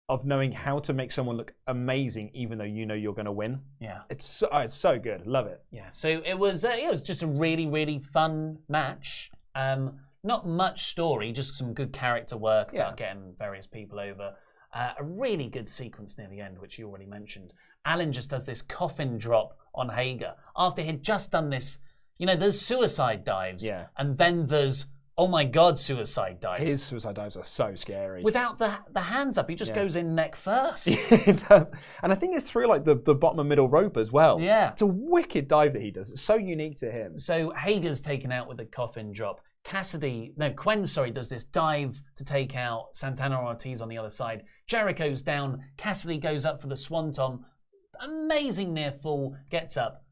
Of knowing how to make someone look amazing, even though you know you're going to win. Yeah, it's so good. Love it.
Yeah, so it was just a really fun match. Not much story, just some good character work about getting various people over. A really good sequence near the end, which you already mentioned. Allin just does this coffin drop on Hager after he'd just done this. You know, there's suicide dives, and then there's oh my God, suicide dives.
His suicide dives are so scary.
Without the hands up, he just goes in neck first.
He does. And I think it's through like the bottom and middle rope as well.
Yeah.
It's a wicked dive that he does. It's so unique to him.
So Hager's taken out with a coffin drop. Quen does this dive to take out Santana Ortiz on the other side. Jericho's down. Cassidy goes up for the swanton. Amazing near fall. Gets up.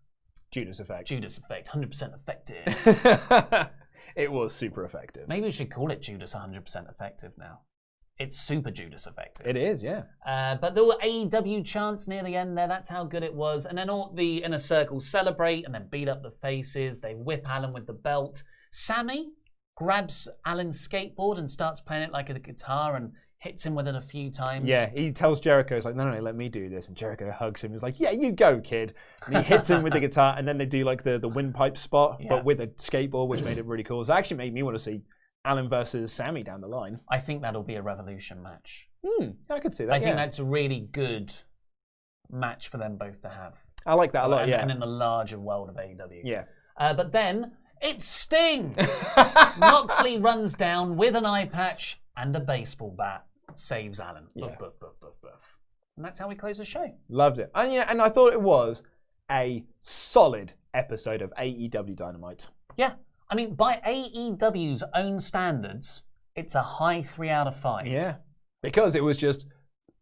Judas effect.
100% effective.
It was super effective.
Maybe we should call it Judas 100% effective now. It's super Judas effective.
It is, yeah.
But there were AEW chants near the end there. That's how good it was. And then all the Inner Circle celebrate and then beat up the faces. They whip Allin with the belt. Sammy grabs Allin's skateboard and starts playing it like a guitar and hits him with it a few times.
Yeah, he tells Jericho, he's like, no, let me do this. And Jericho hugs him. He's like, yeah, you go, kid. And he hits him with the guitar, and then they do like the windpipe spot, but with a skateboard, which made it really cool. So it actually made me want to see Allin versus Sammy down the line.
I think that'll be a Revolution match.
I could see that,
I think that's a really good match for them both to have.
I like that a lot,
And in the larger world of AEW.
Yeah.
But then, it's Sting! Moxley runs down with an eye patch and a baseball bat. Saves Allin. Buff, buff, buff, buff, buff. And that's how we close the show.
Loved it. And I thought it was a solid episode of AEW Dynamite.
Yeah. I mean, by AEW's own standards, it's a high 3 out of 5.
Yeah. Because it was just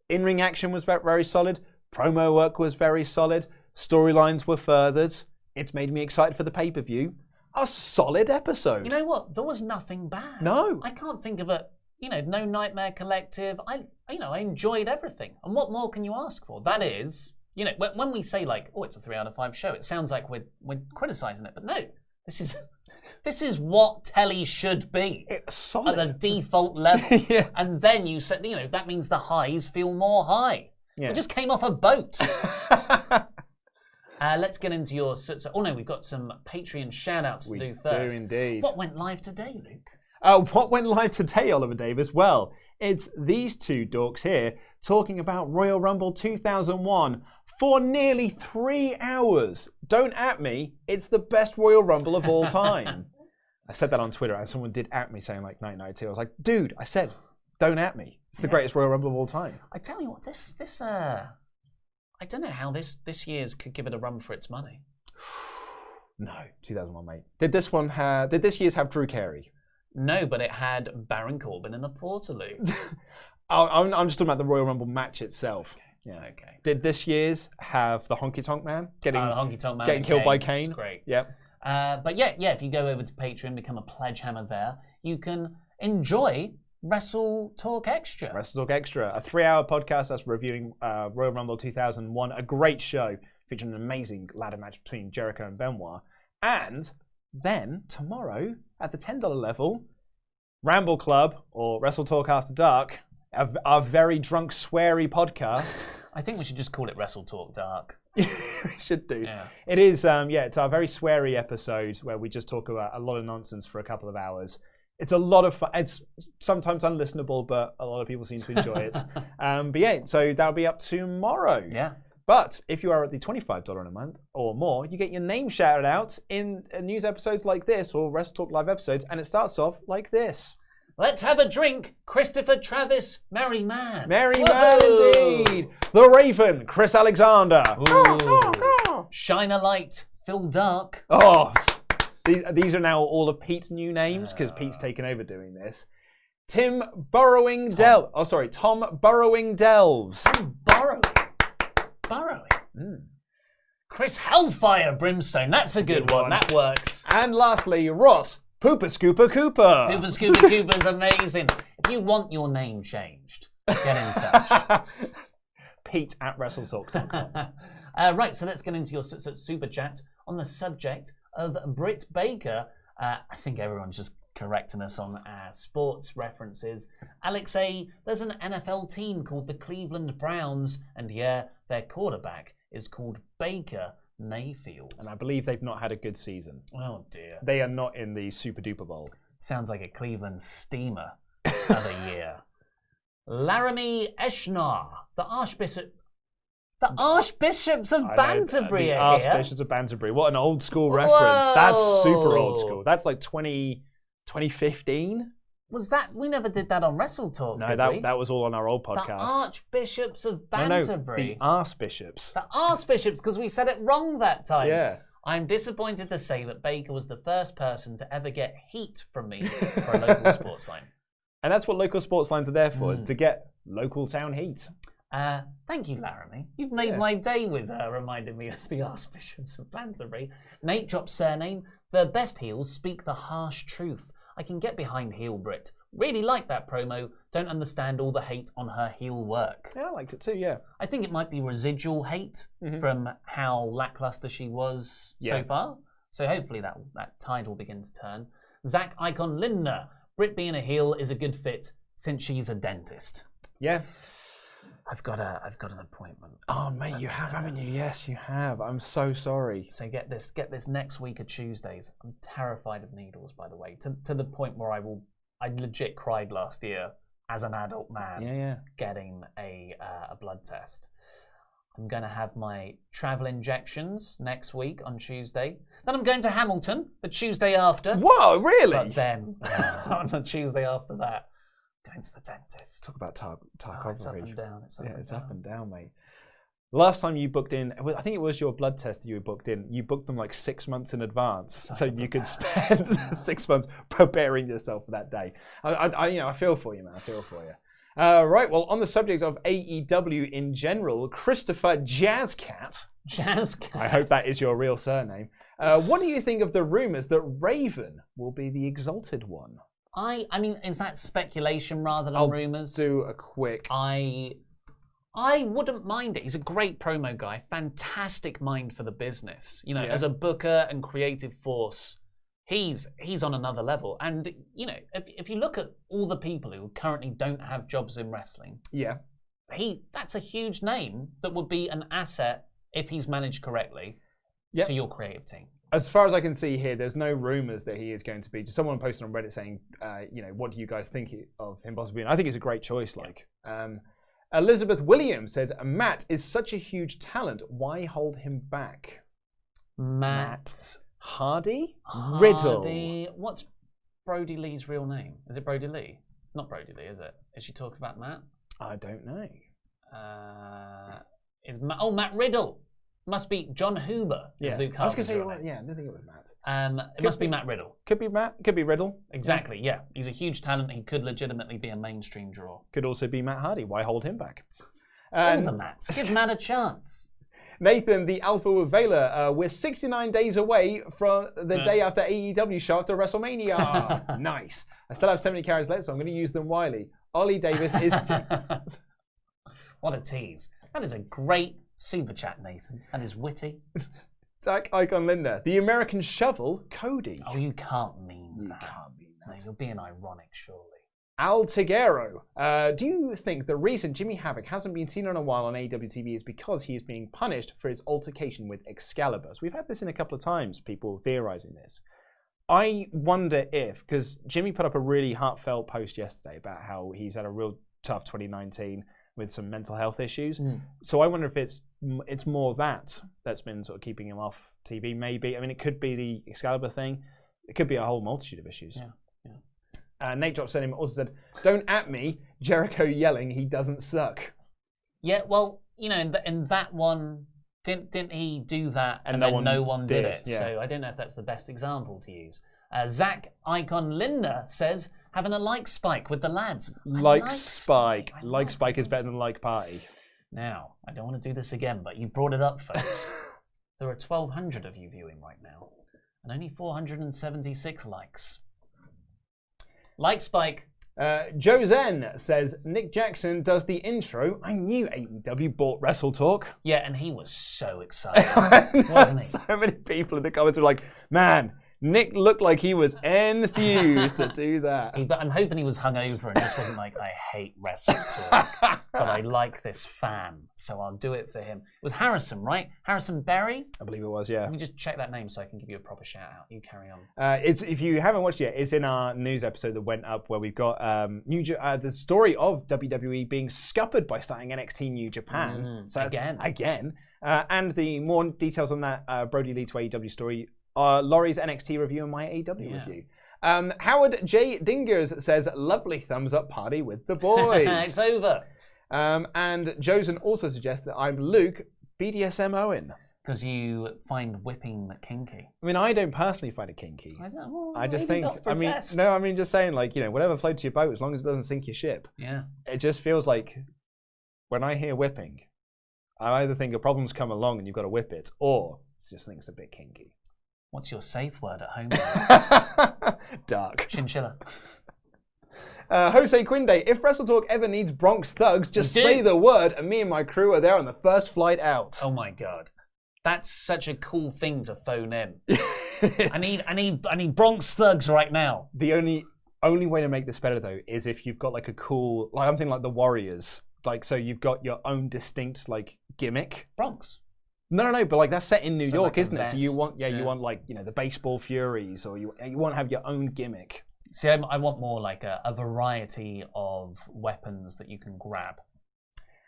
in-ring action was very solid. Promo work was very solid. Storylines were furthered. It's made me excited for the pay-per-view. A solid episode.
You know what? There was nothing bad.
No.
I can't think of a... no Nightmare Collective. I enjoyed everything. And what more can you ask for? That is, when we say like, oh, it's a 3 out of 5 show, it sounds like we're criticizing it. But no, this is what telly should be.
It's solid.
At the default level.
Yeah.
And then you said, that means the highs feel more high. Yeah. We just came off a boat. Let's get into your... we've got some Patreon shout-outs to do first.
We do indeed.
What went live today, Luke?
What went live today, Oliver Davis? Well, it's these two dorks here talking about Royal Rumble 2001 for nearly 3 hours. Don't at me. It's the best Royal Rumble of all time. I said that on Twitter, and someone did at me saying like 1992. I was like, dude, I said, don't at me. It's the greatest Royal Rumble of all time.
I tell you what, this I don't know how this year's could give it a run for its money.
No, 2001, mate. Did this year's have Drew Carey?
No, but it had Baron Corbin in the Portaloo.
I'm just talking about the Royal Rumble match itself.
Okay. Yeah, okay.
Did this year's have the Honky Tonk Man getting killed by Kane?
That's great.
Yep.
But yeah, if you go over to Patreon, become a pledge hammer there, you can enjoy WrestleTalk Extra.
WrestleTalk Extra, a 3-hour podcast that's reviewing Royal Rumble 2001, a great show featuring an amazing ladder match between Jericho and Benoit, and then tomorrow at the $10 level, Ramble Club or WrestleTalk After Dark, our very drunk, sweary podcast.
I think we should just call it WrestleTalk Dark.
We should do.
Yeah.
It is, it's our very sweary episode where we just talk about a lot of nonsense for a couple of hours. It's a lot of fun. It's sometimes unlistenable, but a lot of people seem to enjoy it. But yeah, so that'll be up tomorrow.
Yeah.
But if you are at the $25 a month or more, you get your name shouted out in news episodes like this or WrestleTalk Live episodes, and it starts off like this.
Let's have a drink, Christopher Travis, Merry Man.
Merry Man indeed. The Raven, Chris Alexander.
Shine a Light, Phil Dark.
Oh, these are now all of Pete's new names because Pete's taken over doing this. Tom Burrowing Delves.
Burrowing. Chris Hellfire Brimstone. That's a good one. That works.
And lastly, Ross Pooper Scooper Cooper.
Pooper Scooper Cooper's amazing. If you want your name changed, get in touch.
Pete at WrestleTalk.com.
Right, so let's get into your super chat on the subject of Britt Baker. I think everyone's just correcting us on sports references. Alex A., there's an NFL team called the Cleveland Browns, and yeah, their quarterback is called Baker Mayfield.
And I believe they've not had a good season.
Oh dear.
They are not in the Super Duper Bowl.
Sounds like a Cleveland steamer of a year. Laramie Eshnar, the Archbishop. The Archbishops of Banterbury
the
are here.
Archbishops of Banterbury. What an old school reference. That's super old school. That's like 2015.
Was that? We never did that on WrestleTalk,
No,
did we?
that was all on our old podcast.
The Archbishops of Banterbury.
No, the Archbishops.
The Archbishops, because we said it wrong that time.
Yeah.
I'm disappointed to say that Baker was the first person to ever get heat from me for a local sports line.
And that's what local sports lines are there for, to get local town heat.
Thank you, Laramie. You've made my day with reminding me of the Archbishops of Banterbury. Nate drops surname. The best heels speak the harsh truth. I can get behind heel Brit. Really like that promo. Don't understand all the hate on her heel work.
Yeah, I liked it too, yeah.
I think it might be residual hate from how lackluster she was so far. So hopefully that tide will begin to turn. Zach Icon Lindner. Brit being a heel is a good fit since she's a dentist.
Yeah.
I've got an appointment.
Oh mate, you have, haven't you? Yes, you have. I'm so sorry.
So get this next week of Tuesdays. I'm terrified of needles, by the way, to the point where I legit cried last year as an adult man getting a blood test. I'm going to have my travel injections next week on Tuesday. Then I'm going to Hamilton the Tuesday after.
Whoa, really?
But then on the Tuesday after that, going to the dentist.
Talk about target
It's up and down. It's
up and down, mate. Last time you booked in, I think it was your blood test that you booked in. You booked them like 6 months in advance, so you could spend 6 months preparing yourself for that day. I feel for you, man. I feel for you. Right. Well, on the subject of AEW in general, Christopher Jazzcat. I hope that is your real surname. What do you think of the rumors that Raven will be the Exalted One?
I mean, is that speculation rather than rumors?
Do a quick.
I wouldn't mind it. He's a great promo guy, fantastic mind for the business. You know, as a booker and creative force, he's on another level. And you know, if you look at all the people who currently don't have jobs in wrestling, that's a huge name that would be an asset if he's managed correctly to your creative team.
As far as I can see here, there's no rumors that he is going to be. Just someone posted on Reddit saying, what do you guys think of him possibly? And I think it's a great choice. Elizabeth Williams said, Matt is such a huge talent. Why hold him back?
Matt
Hardy? Riddle.
What's Brody Lee's real name? Is it Brody Lee? It's not Brody Lee, is it? Is she talking about Matt?
I don't know.
Matt Riddle. Must be John Huber.
Yeah.
Luke
I was going to say, I didn't think it was Matt.
It must be Matt Riddle.
Could be Matt. Could be Riddle.
Exactly, yeah. He's a huge talent. He could legitimately be a mainstream draw.
Could also be Matt Hardy. Why hold him back?
All the Matts. Give Matt a chance.
Nathan, the Alpha with Vela. We're 69 days away from the day after AEW show after WrestleMania. Nice. I still have 70 carries left, so I'm going to use them wisely. Ollie Davis is...
What a tease. That is a great super chat, Nathan. That is witty.
Zach Icon Linda. The American Shovel, Cody.
Oh, you can't mean
You
that.
can't mean that.
No, you're being ironic, surely.
Al Tiguero. Do you think the reason Jimmy Havoc hasn't been seen in a while on AEW TV is because he is being punished for his altercation with Excalibur? So we've had this in a couple of times, people theorizing this. I wonder if, because Jimmy put up a really heartfelt post yesterday about how he's had a real tough 2019 with some mental health issues. So I wonder if it's more that's been sort of keeping him off TV, maybe. I mean, it could be the Excalibur thing. It could be a whole multitude of issues.
Yeah.
Nate Drop Surname also said, "Don't at me, Jericho yelling he doesn't suck."
Yeah, well, you know, in that one, didn't he do that and then no one did it?
Yeah.
So I don't know if that's the best example to use. Zach Icon Linda says, having a like spike with the lads.
Like Spike. Like Spike is better than like party.
Now, I don't want to do this again, but you brought it up, folks. There are 1,200 of you viewing right now, and only 476 likes. Like Spike.
Joe Zen says, Nick Jackson does the intro. I knew AEW bought WrestleTalk.
Yeah, and he was so excited, wasn't he?
So many people in the comments were like, man, Nick looked like he was enthused to do that.
But I'm hoping he was hungover and just wasn't like, I hate WrestleTalk, but I like this fan, so I'll do it for him. It was Harrison, right? Harrison Berry?
I believe it was, yeah.
Let me just check that name so I can give you a proper shout out. You carry on.
If you haven't watched it yet, it's in our news episode that went up where we've got the story of WWE being scuppered by starting NXT New Japan. So again. And the more details on that Brody Lee to AEW story, Laurie's NXT review and my AEW review. Howard J. Dingers says, lovely thumbs up party with the boys.
It's over.
And Josen also suggests that I'm Luke BDSM Owen.
Because you find whipping kinky.
I mean, I don't personally find it kinky. I just think, just saying, like, you know, whatever floats your boat, as long as it doesn't sink your ship.
Yeah.
It just feels like when I hear whipping, I either think a problem's come along and you've got to whip it, or just think it's a bit kinky.
What's your safe word at home?
Dark.
Chinchilla.
Jose Quinde, if WrestleTalk ever needs Bronx thugs, just say the word and me and my crew are there on the first flight out.
Oh my god. That's such a cool thing to phone in. I need Bronx thugs right now.
The only way to make this better though is if you've got like a cool, like I'm thinking like the Warriors. Like, so you've got your own distinct like gimmick.
Bronx.
No, but like that's set in New York,
like
isn't it? So you want, you want like, you know, the baseball Furies, or you want to have your own gimmick.
See, I want more like a variety of weapons that you can grab.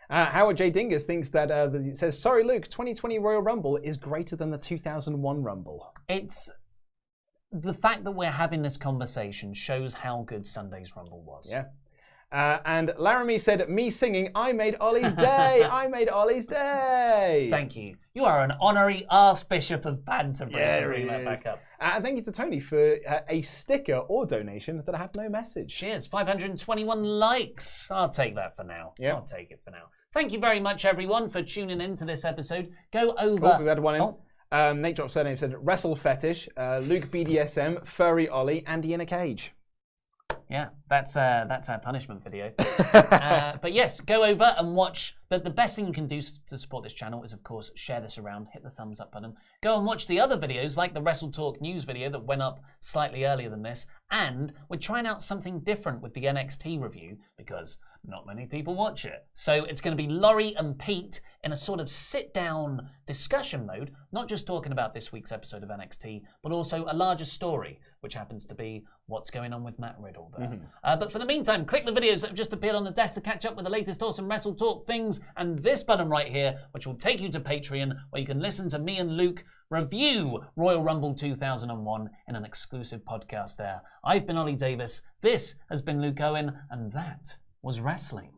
Howard J. Dingus thinks that it says, sorry, Luke, 2020 Royal Rumble is greater than the 2001 Rumble.
It's the fact that we're having this conversation shows how good Sunday's Rumble was.
Yeah. And Laramie said, me singing, I made Ollie's day. I made Ollie's day.
Thank you. You are an honorary Archbishop of Banter.
Bring
that back up.
And thank you to Tony for a sticker or donation that had no message.
Cheers. 521 likes. I'll take that for now.
Yep.
I'll take it for now. Thank you very much, everyone, for tuning in to this episode. Go over...
Oh, we've had one in. Nate Drop Surname said, Wrestle Fetish, Luke BDSM, Furry Ollie, Andy in a Cage.
Yeah, that's our punishment video. But yes, go over and watch. But the best thing you can do to support this channel is, of course, share this around, hit the thumbs up button. Go and watch the other videos, like the WrestleTalk news video that went up slightly earlier than this. And we're trying out something different with the NXT review because not many people watch it. So it's going to be Laurie and Pete in a sort of sit-down discussion mode, not just talking about this week's episode of NXT, but also a larger story, which happens to be what's going on with Matt Riddle there. But for the meantime, click the videos that have just appeared on the desk to catch up with the latest awesome WrestleTalk things, and this button right here, which will take you to Patreon, where you can listen to me and Luke review Royal Rumble 2001 in an exclusive podcast there. I've been Ollie Davis, this has been Luke Owen, and that was wrestling.